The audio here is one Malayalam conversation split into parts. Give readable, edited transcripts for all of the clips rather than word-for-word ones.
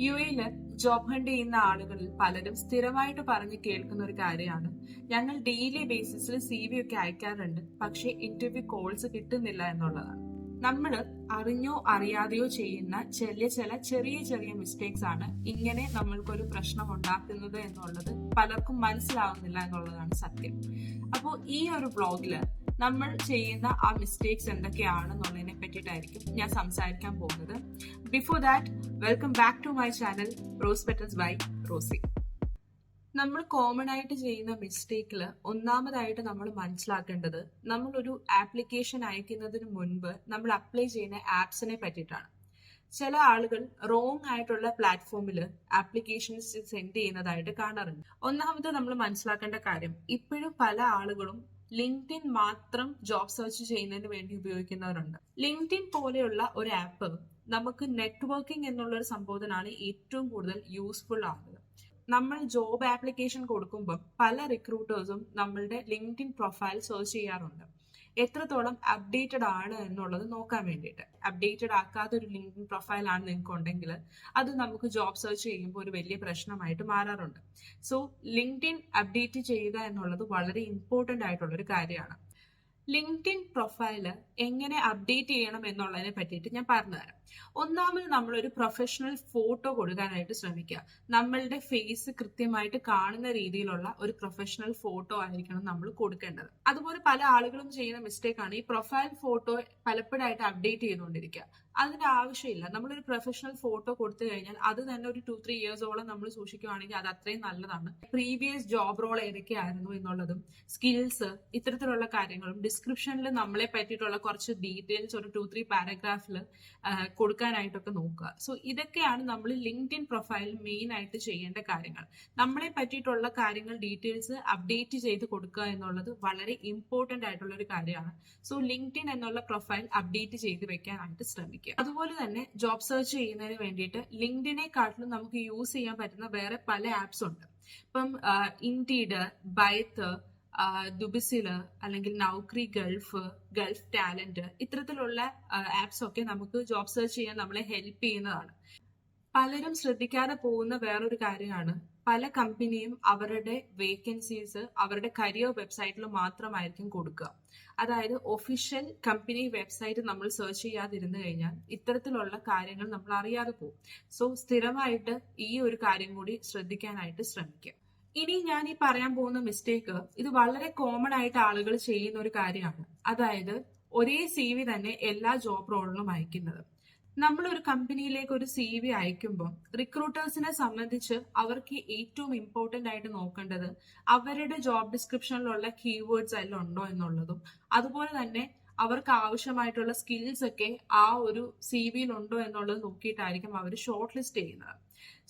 യുഎയില് ജോബ് ഹണ്ട് ചെയ്യുന്ന ആളുകളിൽ പലരും സ്ഥിരമായിട്ട് പറഞ്ഞ് കേൾക്കുന്ന ഒരു കാര്യമാണ്, ഞങ്ങൾ ഡെയിലി ബേസിസിൽ CV ഒക്കെ അയക്കാറുണ്ട്, പക്ഷേ ഇന്റർവ്യൂ കോൾസ് കിട്ടുന്നില്ല എന്നുള്ളതാണ്. നമ്മൾ അറിഞ്ഞോ അറിയാതെയോ ചെയ്യുന്ന ചില ചെറിയ ചെറിയ മിസ്റ്റേക്സ് ആണ് ഇങ്ങനെ നമ്മൾക്കൊരു പ്രശ്നം ഉണ്ടാക്കുന്നത് എന്നുള്ളത് പലർക്കും മനസ്സിലാവുന്നില്ല എന്നുള്ളതാണ് സത്യം. അപ്പോൾ ഈ ഒരു ബ്ലോഗില് നമ്മൾ ചെയ്യുന്ന ആ മിസ്റ്റേക്സ് എന്തൊക്കെയാണെന്നുള്ളതിനെ പറ്റിയിട്ടായിരിക്കും ഞാൻ സംസാരിക്കാൻ പോകുന്നത്. Before that, welcome back to my channel rose petals by Rosy. നമ്മൾ കോമൺ ആയിട്ട് ചെയ്യുന്ന മിസ്റ്റേക്കിൽ ഒന്നാമതായിട്ട് നമ്മൾ മനസ്സിലാക്കേണ്ടത്, നമ്മൾ ഒരു ആപ്ലിക്കേഷൻ അയക്കുന്നതിന് മുൻപ് നമ്മൾ അപ്ലൈ ചെയ്യുന്ന ആപ്സിനെ പറ്റിയിട്ടാണ്. ചില ആളുകൾ റോങ് ആയിട്ടുള്ള പ്ലാറ്റ്ഫോമിൽ ആപ്ലിക്കേഷൻസ് സെൻഡ് ചെയ്യുന്നതായിട്ട് കാണാറുണ്ട്. ഒന്നാമത് നമ്മൾ മനസ്സിലാക്കേണ്ട കാര്യം, ഇപ്പോഴും പല ആളുകളും ലിങ്ക്ഡിൻ മാത്രം ജോബ് സെർച്ച് ചെയ്യുന്നതിന് വേണ്ടി ഉപയോഗിക്കുന്നവരുണ്ട്. ലിങ്ക്ഡിൻ പോലെയുള്ള ഒരു ആപ്പ് നമുക്ക് നെറ്റ്വർക്കിംഗ് എന്നുള്ള ഒരു സംബോധനയാണ് ഏറ്റവും കൂടുതൽ യൂസ്ഫുൾ ആകുന്നത്. നമ്മൾ ജോബ് ആപ്ലിക്കേഷൻ കൊടുക്കുമ്പോൾ പല റിക്രൂട്ടേഴ്സും നമ്മളുടെ ലിങ്ക്ഡിൻ പ്രൊഫൈൽ സെർച്ച് ചെയ്യാറുണ്ട്, എത്രത്തോളം അപ്ഡേറ്റഡ് ആണ് എന്നുള്ളത് നോക്കാൻ വേണ്ടിയിട്ട്. അപ്ഡേറ്റഡ് ആക്കാത്ത ഒരു ലിങ്ക്ഡിൻ പ്രൊഫൈൽ ആണ് നിങ്ങൾക്ക് ഉണ്ടെങ്കിൽ അത് നമുക്ക് ജോബ് സെർച്ച് ചെയ്യുമ്പോൾ ഒരു വലിയ പ്രശ്നമായിട്ട് മാറാറുണ്ട്. സോ ലിങ്ക്ഡിൻ അപ്ഡേറ്റ് ചെയ്യുക എന്നുള്ളത് വളരെ ഇമ്പോർട്ടന്റ് ആയിട്ടുള്ള ഒരു കാര്യമാണ്. ലിങ്ക്ഡിൻ പ്രൊഫൈല് എങ്ങനെ അപ്ഡേറ്റ് ചെയ്യണം എന്നുള്ളതിനെ പറ്റിയിട്ട് ഞാൻ പറഞ്ഞുതരാം. ഒന്നാമത് നമ്മളൊരു പ്രൊഫഷണൽ ഫോട്ടോ കൊടുക്കാനായിട്ട് ശ്രമിക്കുക. നമ്മളുടെ ഫേസ് കൃത്യമായിട്ട് കാണുന്ന രീതിയിലുള്ള ഒരു പ്രൊഫഷണൽ ഫോട്ടോ ആയിരിക്കണം നമ്മൾ കൊടുക്കേണ്ടത്. അതുപോലെ പല ആളുകളും ചെയ്യുന്ന മിസ്റ്റേക്ക് ആണ് ഈ പ്രൊഫൈൽ ഫോട്ടോ പലപ്പോഴായിട്ട് അപ്ഡേറ്റ് ചെയ്തുകൊണ്ടിരിക്കുക. അതിന്റെ ആവശ്യമില്ല. നമ്മളൊരു പ്രൊഫഷണൽ ഫോട്ടോ കൊടുത്തു കഴിഞ്ഞാൽ അത് തന്നെ ഒരു 2-3 ഇയേഴ്സോളം നമ്മൾ സൂക്ഷിക്കുകയാണെങ്കിൽ അത് അത്രയും നല്ലതാണ്. പ്രീവിയസ് ജോബ് റോൾ ഏതൊക്കെയായിരുന്നു എന്നുള്ളതും സ്കിൽസ്, ഇത്തരത്തിലുള്ള കാര്യങ്ങളും ഡിസ്ക്രിപ്ഷനിൽ നമ്മളെ പറ്റിയിട്ടുള്ള കുറച്ച് ഡീറ്റെയിൽസ് ഒരു 2-3 പാരഗ്രാഫിൽ കൊടുക്കാനായിട്ടൊക്കെ നോക്കുക. സോ ഇതൊക്കെയാണ് നമ്മൾ ലിങ്ക്ഡിൻ പ്രൊഫൈലിൽ മെയിൻ ആയിട്ട് ചെയ്യേണ്ട കാര്യങ്ങൾ. നമ്മളെ പറ്റിയിട്ടുള്ള കാര്യങ്ങൾ, ഡീറ്റെയിൽസ് അപ്ഡേറ്റ് ചെയ്ത് കൊടുക്കുക എന്നുള്ളത് വളരെ ഇമ്പോർട്ടന്റ് ആയിട്ടുള്ള ഒരു കാര്യമാണ്. സോ ലിങ്ക്ഡിൻ എന്നുള്ള പ്രൊഫൈൽ അപ്ഡേറ്റ് ചെയ്ത് വെക്കാനായിട്ട് ശ്രമിക്കുക. അതുപോലെ തന്നെ ജോബ് സെർച്ച് ചെയ്യുന്നതിന് വേണ്ടിയിട്ട് ലിങ്ക്ഡിനെക്കാട്ടിലും നമുക്ക് യൂസ് ചെയ്യാൻ പറ്റുന്ന വേറെ പല ആപ്സ് ഉണ്ട്. ഇപ്പം ഇൻഡീഡ്, ബൈത്ത്, ദുബിസില്, അല്ലെങ്കിൽ നൗക്രി ഗൾഫ്, ഗൾഫ് ടാലന്റ്, ഇത്തരത്തിലുള്ള ആപ്സ് ഒക്കെ നമുക്ക് ജോബ് സെർച്ച് ചെയ്യാൻ നമ്മളെ ഹെൽപ്പ് ചെയ്യുന്നതാണ്. പലരും ശ്രദ്ധിക്കാതെ പോകുന്ന വേറൊരു കാര്യമാണ്, പല കമ്പനിയും അവരുടെ വേക്കൻസീസ് അവരുടെ കരിയർ വെബ്സൈറ്റിൽ മാത്രമായിരിക്കും കൊടുക്കുക. അതായത് ഒഫീഷ്യൽ കമ്പനി വെബ്സൈറ്റ് നമ്മൾ സെർച്ച് ചെയ്യാതിരുന്നു കഴിഞ്ഞാൽ ഇത്തരത്തിലുള്ള കാര്യങ്ങൾ നമ്മൾ അറിയാതെ പോകും. സോ സ്ഥിരമായിട്ട് ഈ ഒരു കാര്യം കൂടി ശ്രദ്ധിക്കാനായിട്ട് ശ്രമിക്കുക. ഇനി ഞാൻ ഈ പറയാൻ പോകുന്ന മിസ്റ്റേക്ക്, ഇത് വളരെ കോമൺ ആയിട്ട് ആളുകൾ ചെയ്യുന്ന ഒരു കാര്യമാണ്. അതായത് ഒരേ CV തന്നെ എല്ലാ ജോബ് റോളിലും അയക്കുന്നത്. നമ്മൾ ഒരു കമ്പനിയിലേക്ക് ഒരു CV അയക്കുമ്പോൾ റിക്രൂട്ടേഴ്സിനെ സംബന്ധിച്ച് അവർക്ക് ഏറ്റവും ഇമ്പോർട്ടന്റ് ആയിട്ട് നോക്കേണ്ടത് അവരുടെ ജോബ് ഡിസ്ക്രിപ്ഷനിലുള്ള കീവേഡ്സ് എല്ലാം ഉണ്ടോ എന്നുള്ളതും, അതുപോലെ തന്നെ അവർക്ക് ആവശ്യമായിട്ടുള്ള സ്കിൽസ് ഒക്കെ ആ ഒരു CV ഉണ്ടോ എന്നുള്ളത് നോക്കിയിട്ടായിരിക്കും അവർ ഷോർട്ട് ലിസ്റ്റ് ചെയ്യുന്നത്.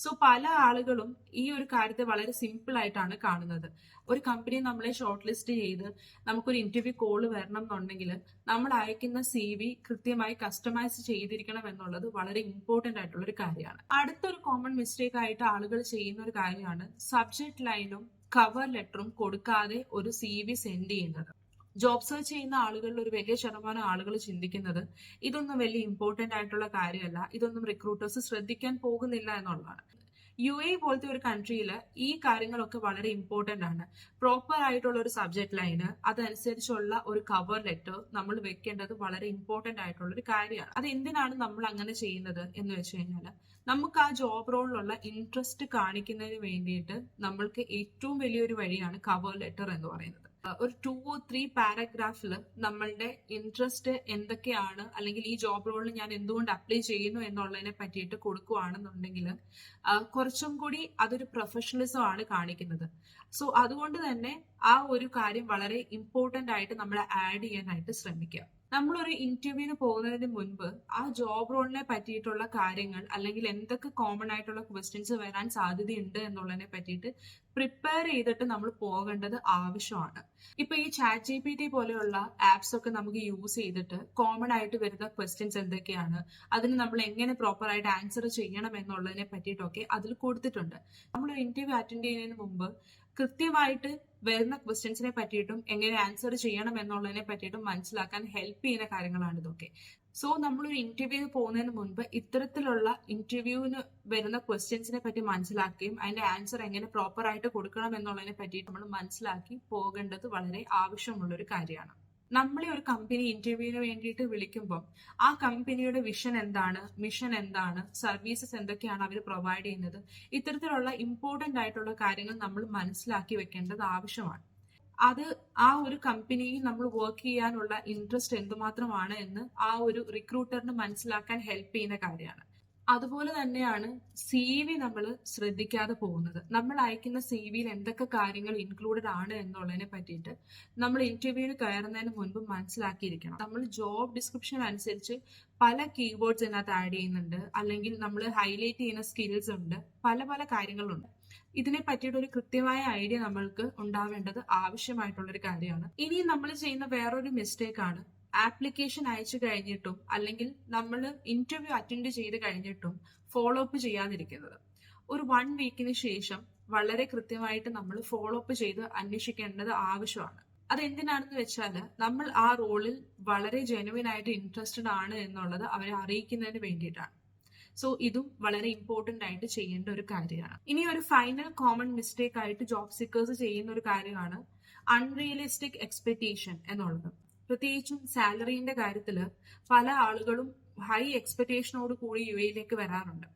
സോ പല ആളുകളും ഈ ഒരു കാര്യത്തെ വളരെ സിമ്പിൾ ആയിട്ടാണ് കാണുന്നത്. ഒരു കമ്പനി നമ്മളെ ഷോർട്ട് ലിസ്റ്റ് ചെയ്ത് നമുക്കൊരു ഇന്റർവ്യൂ കോള് വരണം എന്നുണ്ടെങ്കിൽ നമ്മൾ അയക്കുന്ന CV കൃത്യമായി കസ്റ്റമൈസ് ചെയ്തിരിക്കണം എന്നുള്ളത് വളരെ ഇമ്പോർട്ടന്റ് ആയിട്ടുള്ള ഒരു കാര്യമാണ്. അടുത്തൊരു കോമൺ മിസ്റ്റേക്ക് ആയിട്ട് ആളുകൾ ചെയ്യുന്ന ഒരു കാര്യമാണ് സബ്ജക്ട് ലൈനും കവർ ലെറ്ററും കൊടുക്കാതെ ഒരു CV സെൻഡ് ചെയ്യുന്നത്. ജോബ് സെർച്ച് ചെയ്യുന്ന ആളുകളിൽ ഒരു വലിയ ശതമാനം ആളുകൾ ചിന്തിക്കുന്നത് ഇതൊന്നും വലിയ ഇമ്പോർട്ടന്റ് ആയിട്ടുള്ള കാര്യമല്ല, ഇതൊന്നും റിക്രൂട്ടേഴ്സ് ശ്രദ്ധിക്കാൻ പോകുന്നില്ല എന്നുള്ളതാണ്. UAE പോലത്തെ ഒരു കൺട്രിയിൽ ഈ കാര്യങ്ങളൊക്കെ വളരെ ഇമ്പോർട്ടന്റ് ആണ്. പ്രോപ്പർ ആയിട്ടുള്ള ഒരു സബ്ജക്ട് ലൈന്, അതനുസരിച്ചുള്ള ഒരു കവർ ലെറ്റർ നമ്മൾ വെക്കേണ്ടത് വളരെ ഇമ്പോർട്ടന്റ് ആയിട്ടുള്ള ഒരു കാര്യമാണ്. അത് എന്തിനാണ് നമ്മൾ അങ്ങനെ ചെയ്യുന്നത് എന്ന് വെച്ച് കഴിഞ്ഞാൽ, നമുക്ക് ആ ജോബ് റോളിലുള്ള ഇൻട്രസ്റ്റ് കാണിക്കുന്നതിന് വേണ്ടിയിട്ട് നമ്മൾക്ക് ഏറ്റവും വലിയൊരു വഴിയാണ് കവർ ലെറ്റർ എന്ന് പറയുന്നത്. ഒരു 2-3 പാരഗ്രാഫിൽ നമ്മളുടെ ഇൻട്രസ്റ്റ് എന്തൊക്കെയാണ്, അല്ലെങ്കിൽ ഈ ജോബ് റോളിൽ ഞാൻ എന്തുകൊണ്ട് അപ്ലൈ ചെയ്യുന്നു എന്നുള്ളതിനെ പറ്റിയിട്ട് കൊടുക്കുകയാണെന്നുണ്ടെങ്കിൽ കുറച്ചും കൂടി അതൊരു പ്രൊഫഷണലിസം ആണ് കാണിക്കുന്നത്. സോ അതുകൊണ്ട് തന്നെ ആ ഒരു കാര്യം വളരെ ഇമ്പോർട്ടന്റ് ആയിട്ട് നമ്മൾ ആഡ് ചെയ്യാനായിട്ട് ശ്രമിക്കുക. നമ്മളൊരു ഇന്റർവ്യൂവിന് പോകുന്നതിന് മുൻപ് ആ ജോബ് റോളിനെ പറ്റിയിട്ടുള്ള കാര്യങ്ങൾ, അല്ലെങ്കിൽ എന്തൊക്കെ കോമൺ ആയിട്ടുള്ള ക്വസ്റ്റ്യൻസ് വരാൻ സാധ്യതയുണ്ട് എന്നുള്ളതിനെ പറ്റിയിട്ട് പ്രിപ്പയർ ചെയ്തിട്ട് നമ്മൾ പോകേണ്ടത് ആവശ്യമാണ്. ഇപ്പൊ ഈ ChatGPT പോലെയുള്ള ആപ്സ് ഒക്കെ നമുക്ക് യൂസ് ചെയ്തിട്ട് കോമൺ ആയിട്ട് വരുന്ന ക്വസ്റ്റ്യൻസ് എന്തൊക്കെയാണ്, അതിന് നമ്മൾ എങ്ങനെ പ്രോപ്പർ ആയിട്ട് ആൻസർ ചെയ്യണം എന്നുള്ളതിനെ പറ്റിയിട്ടൊക്കെ അതിൽ കൊടുത്തിട്ടുണ്ട്. നമ്മൾ ഇന്റർവ്യൂ അറ്റൻഡ് ചെയ്യുന്നതിന് മുമ്പ് കൃത്യമായിട്ട് വരുന്ന ക്വസ്റ്റ്യൻസിനെ പറ്റിയിട്ടും എങ്ങനെ ആൻസർ ചെയ്യണം എന്നുള്ളതിനെ പറ്റിയിട്ടും മനസ്സിലാക്കാൻ ഹെൽപ്പ് ചെയ്യുന്ന കാര്യങ്ങളാണ് ഇതൊക്കെ. സോ നമ്മളൊരു ഇന്റർവ്യൂ പോകുന്നതിന് മുൻപ് ഇത്തരത്തിലുള്ള ഇന്റർവ്യൂവിന് വരുന്ന ക്വസ്റ്റ്യൻസിനെ പറ്റി മനസ്സിലാക്കുകയും അതിന്റെ ആൻസർ എങ്ങനെ പ്രോപ്പർ ആയിട്ട് കൊടുക്കണം എന്നുള്ളതിനെ പറ്റിയിട്ട് നമ്മൾ മനസ്സിലാക്കി പോകേണ്ടത് വളരെ ആവശ്യമുള്ള ഒരു കാര്യമാണ്. നമ്മളെ ഒരു കമ്പനി ഇന്റർവ്യൂവിന് വേണ്ടിയിട്ട് വിളിക്കുമ്പോൾ ആ കമ്പനിയുടെ വിഷൻ എന്താണ്, മിഷൻ എന്താണ്, സർവീസസ് എന്തൊക്കെയാണ് അവർ പ്രൊവൈഡ് ചെയ്യുന്നത്, ഇത്തരത്തിലുള്ള ഇമ്പോർട്ടന്റ് ആയിട്ടുള്ള കാര്യങ്ങൾ നമ്മൾ മനസ്സിലാക്കി വെക്കേണ്ടത് ആവശ്യമാണ്. അത് ആ ഒരു കമ്പനിയിൽ നമ്മൾ വർക്ക് ചെയ്യാനുള്ള ഇൻട്രസ്റ്റ് എന്തുമാത്രമാണ് എന്ന് ആ ഒരു റിക്രൂട്ടറിന് മനസ്സിലാക്കാൻ ഹെൽപ്പ് ചെയ്യുന്ന കാര്യമാണ്. അതുപോലെ തന്നെയാണ് സി വി നമ്മൾ ശ്രദ്ധിക്കാതെ പോകുന്നത്. നമ്മൾ അയക്കുന്ന സി വിയിൽ എന്തൊക്കെ കാര്യങ്ങൾ ഇൻക്ലൂഡഡ് ആണ് എന്നുള്ളതിനെ പറ്റിയിട്ട് നമ്മൾ ഇന്റർവ്യൂവിന് കയറുന്നതിന് മുൻപ് മനസ്സിലാക്കിയിരിക്കണം. നമ്മൾ ജോബ് ഡിസ്ക്രിപ്ഷൻ അനുസരിച്ച് പല കീവേഡ്സ് ഇതിനകത്ത് ആഡ് ചെയ്യുന്നുണ്ട്, അല്ലെങ്കിൽ നമ്മൾ ഹൈലൈറ്റ് ചെയ്യുന്ന സ്കിൽസ് ഉണ്ട്, പല പല കാര്യങ്ങളുണ്ട്. ഇതിനെ പറ്റിയിട്ട് ഒരു കൃത്യമായ ഐഡിയ നമ്മൾക്ക് ഉണ്ടാവേണ്ടത് ആവശ്യമായിട്ടുള്ളൊരു കാര്യമാണ്. ഇനി നമ്മൾ ചെയ്യുന്ന വേറൊരു മിസ്റ്റേക്ക് ആണ് ആപ്ലിക്കേഷൻ അയച്ചു കഴിഞ്ഞിട്ടും അല്ലെങ്കിൽ നമ്മൾ ഇന്റർവ്യൂ അറ്റൻഡ് ചെയ്ത് കഴിഞ്ഞിട്ടും ഫോളോ അപ്പ് ചെയ്യാതിരിക്കുന്നത്. ഒരു 1 വീക്കിന് ശേഷം വളരെ കൃത്യമായിട്ട് നമ്മൾ ഫോളോ അപ്പ് ചെയ്ത് അന്വേഷിക്കേണ്ടത് ആവശ്യമാണ്. അതെന്തിനാണെന്ന് വെച്ചാൽ നമ്മൾ ആ റോളിൽ വളരെ ജെനുവിൻ ആയിട്ട് ഇൻട്രസ്റ്റഡ് ആണ് എന്നുള്ളത് അവരെ അറിയിക്കുന്നതിന് വേണ്ടിയിട്ടാണ്. സോ ഇതും വളരെ ഇമ്പോർട്ടന്റ് ആയിട്ട് ചെയ്യേണ്ട ഒരു കാര്യമാണ്. ഇനി ഒരു ഫൈനൽ കോമൺ മിസ്റ്റേക്ക് ആയിട്ട് ജോബ് സീക്കേഴ്സ് ചെയ്യുന്ന ഒരു കാര്യമാണ് അൺറിയലിസ്റ്റിക് എക്സ്പെക്ടേഷൻ എന്നുള്ളത്. പ്രത്യേകിച്ചും സാലറിന്റെ കാര്യത്തിൽ പല ആളുകളും ഹൈ എക്സ്പെക്ടേഷനോട് കൂടി യു എയിലേക്ക് വരാറുണ്ട്.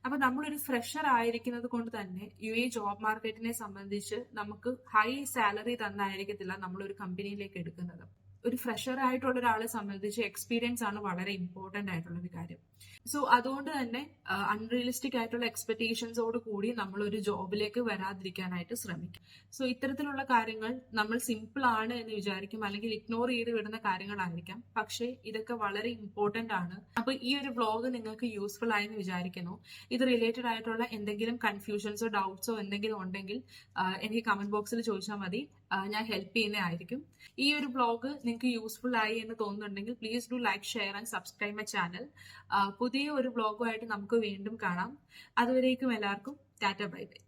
അപ്പൊ നമ്മളൊരു ഫ്രഷർ ആയിരിക്കുന്നത് കൊണ്ട് തന്നെ യു എ ജോബ് മാർക്കറ്റിനെ സംബന്ധിച്ച് നമുക്ക് ഹൈ സാലറി തന്നായിരിക്കത്തില്ല നമ്മളൊരു കമ്പനിയിലേക്ക് എടുക്കുന്നത്. ഒരു ഫ്രഷർ ആയിട്ടുള്ള ഒരാളെ സംബന്ധിച്ച് എക്സ്പീരിയൻസ് ആണ് വളരെ ഇമ്പോർട്ടന്റ് ആയിട്ടുള്ള ഒരു കാര്യം. സോ അതുകൊണ്ട് തന്നെ അൺറിയലിസ്റ്റിക് ആയിട്ടുള്ള എക്സ്പെക്ടേഷൻസോട് കൂടി നമ്മൾ ഒരു ജോബിലേക്ക് വരാതിരിക്കാനായിട്ട് ശ്രമിക്കും. സോ ഇത്തരത്തിലുള്ള കാര്യങ്ങൾ നമ്മൾ സിമ്പിൾ ആണ് എന്ന് വിചാരിക്കും, അല്ലെങ്കിൽ ഇഗ്നോർ ചെയ്ത് വിടുന്ന കാര്യങ്ങളായിരിക്കാം. പക്ഷേ ഇതൊക്കെ വളരെ ഇമ്പോർട്ടന്റ് ആണ്. അപ്പൊ ഈ ഒരു വ്ലോഗ് നിങ്ങൾക്ക് യൂസ്ഫുൾ ആയി എന്ന് വിചാരിക്കുന്നു. ഇത് റിലേറ്റഡ് ആയിട്ടുള്ള എന്തെങ്കിലും കൺഫ്യൂഷൻസോ ഡൗട്ട്സോ എന്തെങ്കിലും ഉണ്ടെങ്കിൽ എനിക്ക് കമന്റ് ബോക്സിൽ ചോദിച്ചാൽ മതി, ഞാൻ ഹെൽപ്പ് ചെയ്യുന്നതായിരിക്കും. ഈ ഒരു വ്ലോഗ് നിങ്ങൾക്ക് യൂസ്ഫുൾ ആയി എന്ന് തോന്നുന്നുണ്ടെങ്കിൽ please do like, share and subscribe my channel. പുതിയ ഒരു വ്ലോഗുമായിട്ട് നമുക്ക് വീണ്ടും കാണാം. അതുവരേക്കും എല്ലാവർക്കും ടാറ്റ, ബൈ ബൈ.